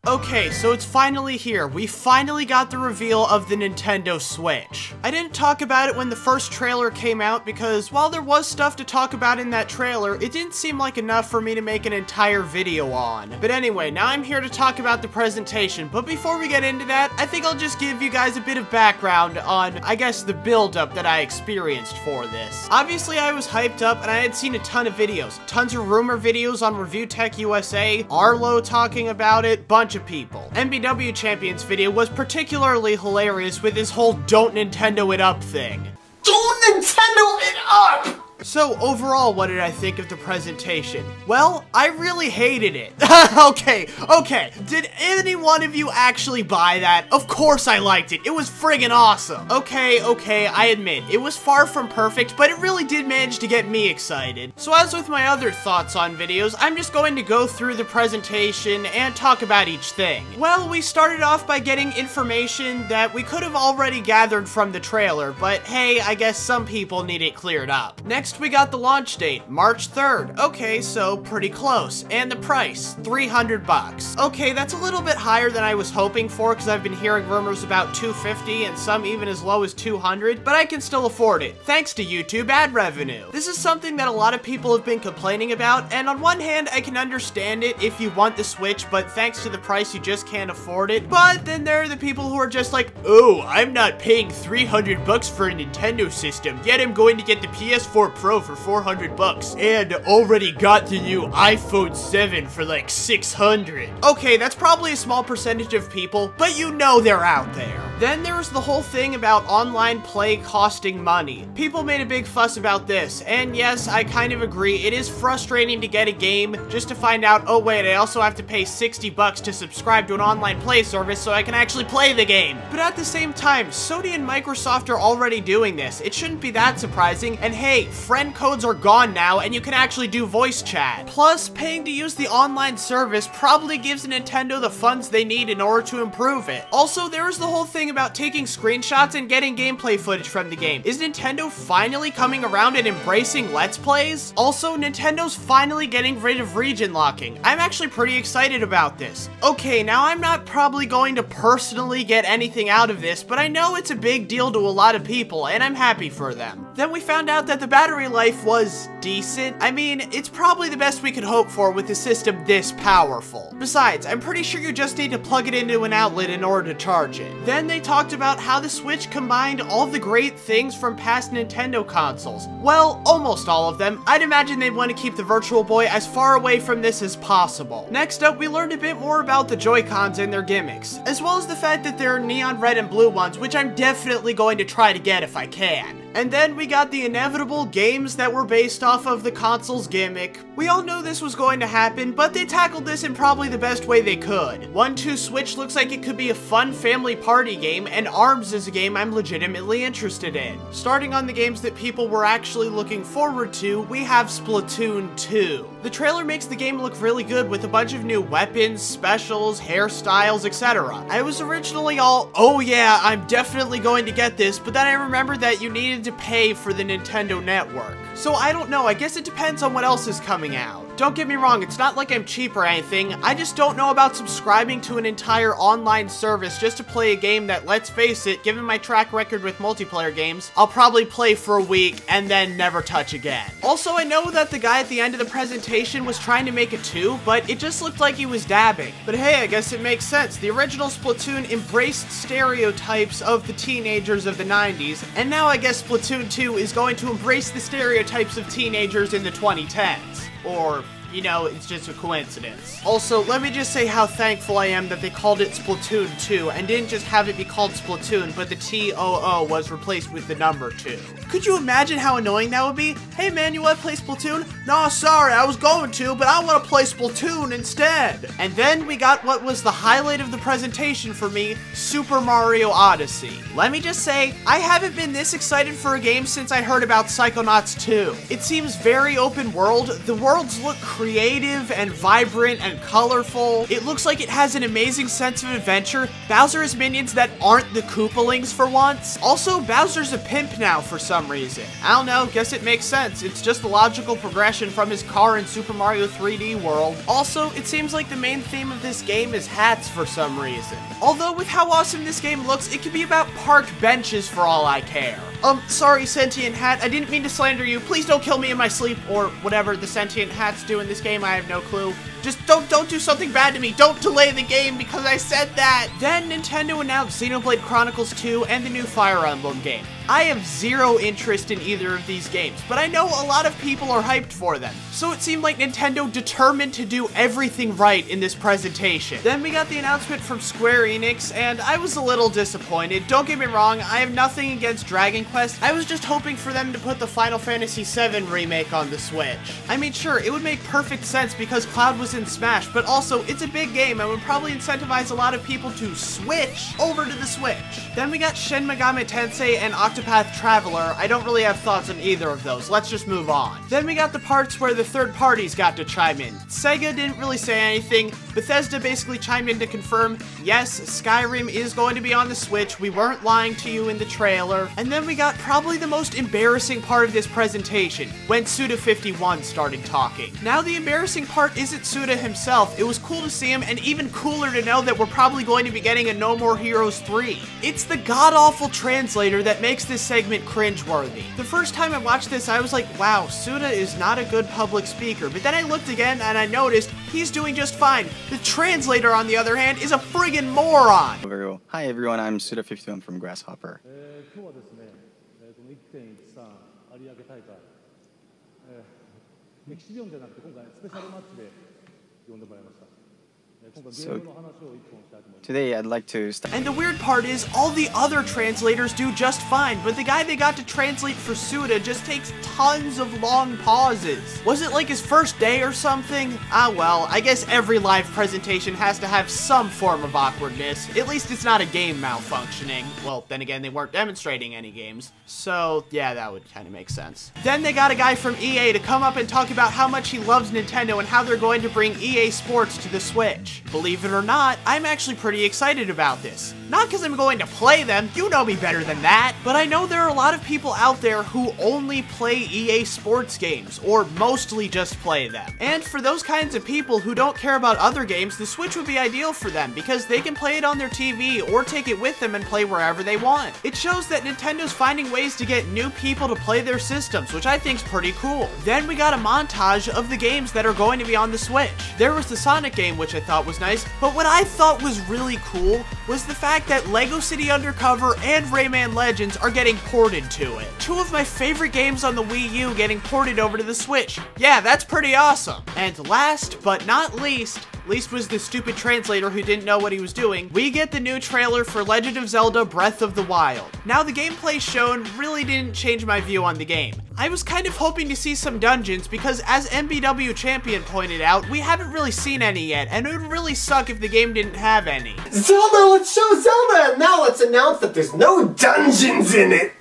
Okay, so it's finally here. We finally got the reveal of the Nintendo Switch. I didn't talk about it when the first trailer came out because while there was stuff to talk about in that trailer, it didn't seem like enough for me to make an entire video on. But anyway, now I'm here to talk about the presentation. But before we get into that, I think I'll just give you guys a bit of background on, I guess, the build-up that I experienced for this. Obviously, I was hyped up and I had seen a ton of videos. Tons of rumor videos on Review Tech USA, Arlo talking about it, bunch of people. MBW Champion's video was particularly hilarious with his whole "Don't Nintendo it up" thing. Don't Nintendo it up! So, overall, what did I think of the presentation? Well, I really hated it. Okay. Did any one of you actually buy that? Of course I liked it. It was friggin' awesome. Okay, I admit, it was far from perfect, but it really did manage to get me excited. So as with my other thoughts on videos, I'm just going to go through the presentation and talk about each thing. Well, we started off by getting information that we could have already gathered from the trailer, but hey, I guess some people need it cleared up. Next, we got the launch date, March 3rd. Okay, so pretty close. And the price, $300. Okay, that's a little bit higher than I was hoping for because I've been hearing rumors about $250 and some even as low as $200, but I can still afford it, thanks to YouTube ad revenue. This is something that a lot of people have been complaining about, and on one hand, I can understand it if you want the Switch, but thanks to the price, you just can't afford it. But then there are the people who are just like, oh, I'm not paying $300 for a Nintendo system, yet I'm going to get the PS4 Pro for $400 and already got the new iPhone 7 for like $600. Okay, that's probably a small percentage of people, but you know they're out there. Then there was the whole thing about online play costing money. People made a big fuss about this, and yes, I kind of agree. It is frustrating to get a game just to find out, oh wait, I also have to pay $60 to subscribe to an online play service so I can actually play the game. But at the same time, Sony and Microsoft are already doing this. It shouldn't be that surprising, and hey, friend codes are gone now and you can actually do voice chat. Plus, paying to use the online service probably gives Nintendo the funds they need in order to improve it. Also, there is the whole thing about taking screenshots and getting gameplay footage from the game. Is Nintendo finally coming around and embracing Let's Plays? Also, Nintendo's finally getting rid of region locking. I'm actually pretty excited about this. Okay, now I'm not probably going to personally get anything out of this, but I know it's a big deal to a lot of people, and I'm happy for them. Then we found out that the battery life was decent. I mean, it's probably the best we could hope for with a system this powerful. Besides, I'm pretty sure you just need to plug it into an outlet in order to charge it. Then they talked about how the Switch combined all the great things from past Nintendo consoles. Well, almost all of them. I'd imagine they'd want to keep the Virtual Boy as far away from this as possible. Next up, we learned a bit more about the Joy-Cons and their gimmicks, as well as the fact that there are neon red and blue ones, which I'm definitely going to try to get if I can. And then we got the inevitable games that were based off of the console's gimmick. We all knew this was going to happen, but they tackled this in probably the best way they could. 1-2 Switch looks like it could be a fun family party game, and ARMS is a game I'm legitimately interested in. Starting on the games that people were actually looking forward to, we have Splatoon 2. The trailer makes the game look really good with a bunch of new weapons, specials, hairstyles, etc. I was originally all, oh yeah, I'm definitely going to get this, but then I remembered that you needed to pay for the Nintendo Network. So I don't know, I guess it depends on what else is coming out. Don't get me wrong, it's not like I'm cheap or anything, I just don't know about subscribing to an entire online service just to play a game that, let's face it, given my track record with multiplayer games, I'll probably play for a week and then never touch again. Also, I know that the guy at the end of the presentation was trying to make it 2, but it just looked like he was dabbing. But hey, I guess it makes sense. The original Splatoon embraced stereotypes of the teenagers of the 90s, and now I guess Splatoon 2 is going to embrace the stereotypes of teenagers in the 2010s. Or, you know, it's just a coincidence. Also, let me just say how thankful I am that they called it Splatoon 2 and didn't just have it be called Splatoon, but the T-O-O was replaced with the number 2. Could you imagine how annoying that would be? Hey man, you wanna play Splatoon? No, sorry, I was going to, but I wanna play Splatoon instead. And then we got what was the highlight of the presentation for me, Super Mario Odyssey. Let me just say, I haven't been this excited for a game since I heard about Psychonauts 2. It seems very open world, the worlds look creative and vibrant and colorful. It looks like it has an amazing sense of adventure. Bowser has minions that aren't the Koopalings for once. Also, Bowser's a pimp now for some some reason. I don't know, guess it makes sense. It's just the logical progression from his car in Super Mario 3D World. Also, it seems like the main theme of this game is hats for some reason. Although with how awesome this game looks, it could be about park benches for all I care. Sorry, sentient hat, I didn't mean to slander you. Please don't kill me in my sleep, or whatever the sentient hats do in this game, I have no clue. Just don't do something bad to me. Don't delay the game because I said that. Then Nintendo announced Xenoblade Chronicles 2 and the new Fire Emblem game. I have zero interest in either of these games, but I know a lot of people are hyped for them. So it seemed like Nintendo determined to do everything right in this presentation. Then we got the announcement from Square Enix, and I was a little disappointed. Don't get me wrong, I have nothing against Dragon Quest. I was just hoping for them to put the Final Fantasy VII remake on the Switch. I mean, sure, it would make perfect sense because Cloud was in Smash, but also it's a big game and would probably incentivize a lot of people to switch over to the Switch. Then we got Shin Megami Tensei and Octopod Traveler. I don't really have thoughts on either of those. Let's just move on. Then we got the parts where the third parties got to chime in. Sega didn't really say anything. Bethesda basically chimed in to confirm, yes, Skyrim is going to be on the Switch. We weren't lying to you in the trailer. And then we got probably the most embarrassing part of this presentation, when Suda51 started talking. Now the embarrassing part isn't Suda himself. It was cool to see him, and even cooler to know that we're probably going to be getting a No More Heroes 3. It's the god-awful translator that makes this segment cringeworthy. The first time I watched this, I was like, wow, Suda is not a good public speaker. But then I looked again and I noticed he's doing just fine. The translator, on the other hand, is a friggin' moron. Hi everyone, I'm Suda51 from Grasshopper. So today I'd like to start. And the weird part is, all the other translators do just fine, but the guy they got to translate for Suda just takes tons of long pauses. Was it like his first day or something? Ah well, I guess every live presentation has to have some form of awkwardness. At least it's not a game malfunctioning. Well, then again, they weren't demonstrating any games. So yeah, that would kind of make sense. Then they got a guy from EA to come up and talk about how much he loves Nintendo and how they're going to bring EA Sports to the Switch. Believe it or not, I'm actually pretty excited about this. Not because I'm going to play them, you know me better than that, but I know there are a lot of people out there who only play EA Sports games, or mostly just play them. And for those kinds of people who don't care about other games, the Switch would be ideal for them, because they can play it on their TV or take it with them and play wherever they want. It shows that Nintendo's finding ways to get new people to play their systems, which I think's pretty cool. Then we got a montage of the games that are going to be on the Switch. There was the Sonic game, which I thought was nice, but what I thought was really cool was the fact that Lego City Undercover and Rayman Legends are getting ported to it. Two of my favorite games on the Wii U getting ported over to the Switch. Yeah, that's pretty awesome. And last but not least was the stupid translator who didn't know what he was doing, we get the new trailer for Legend of Zelda Breath of the Wild. Now the gameplay shown really didn't change my view on the game. I was kind of hoping to see some dungeons because, as MBW Champion pointed out, we haven't really seen any yet, and it would really suck if the game didn't have any. Zelda, let's show Zelda, and now let's announce that there's no dungeons in it.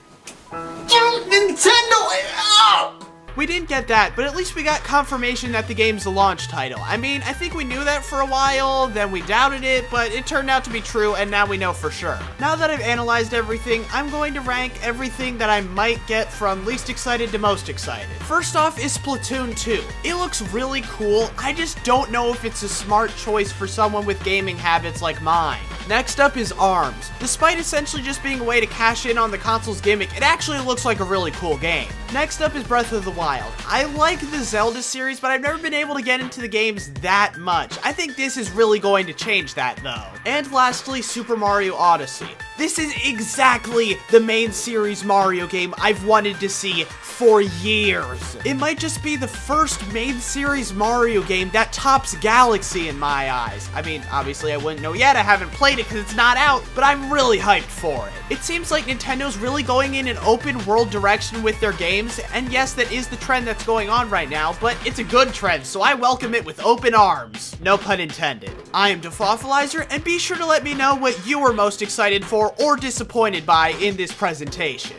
Nintendo it up! We didn't get that, but at least we got confirmation that the game's the launch title. I mean, I think we knew that for a while, then we doubted it, but it turned out to be true, and now we know for sure. Now that I've analyzed everything, I'm going to rank everything that I might get from least excited to most excited. First off is Splatoon 2. It looks really cool, I just don't know if it's a smart choice for someone with gaming habits like mine. Next up is ARMS. Despite essentially just being a way to cash in on the console's gimmick, it actually looks like a really cool game. Next up is Breath of the Wild. I like the Zelda series, but I've never been able to get into the games that much. I think this is really going to change that, though. And lastly, Super Mario Odyssey. This is exactly the main series Mario game I've wanted to see for years. It might just be the first main series Mario game that tops Galaxy in my eyes. I mean, obviously I wouldn't know yet, I haven't played it because it's not out, but I'm really hyped for it. It seems like Nintendo's really going in an open world direction with their games, and yes, that is the trend that's going on right now, but it's a good trend, so I welcome it with open arms. No pun intended. I am Defoffilizer, and be sure to let me know what you were most excited for or disappointed by in this presentation.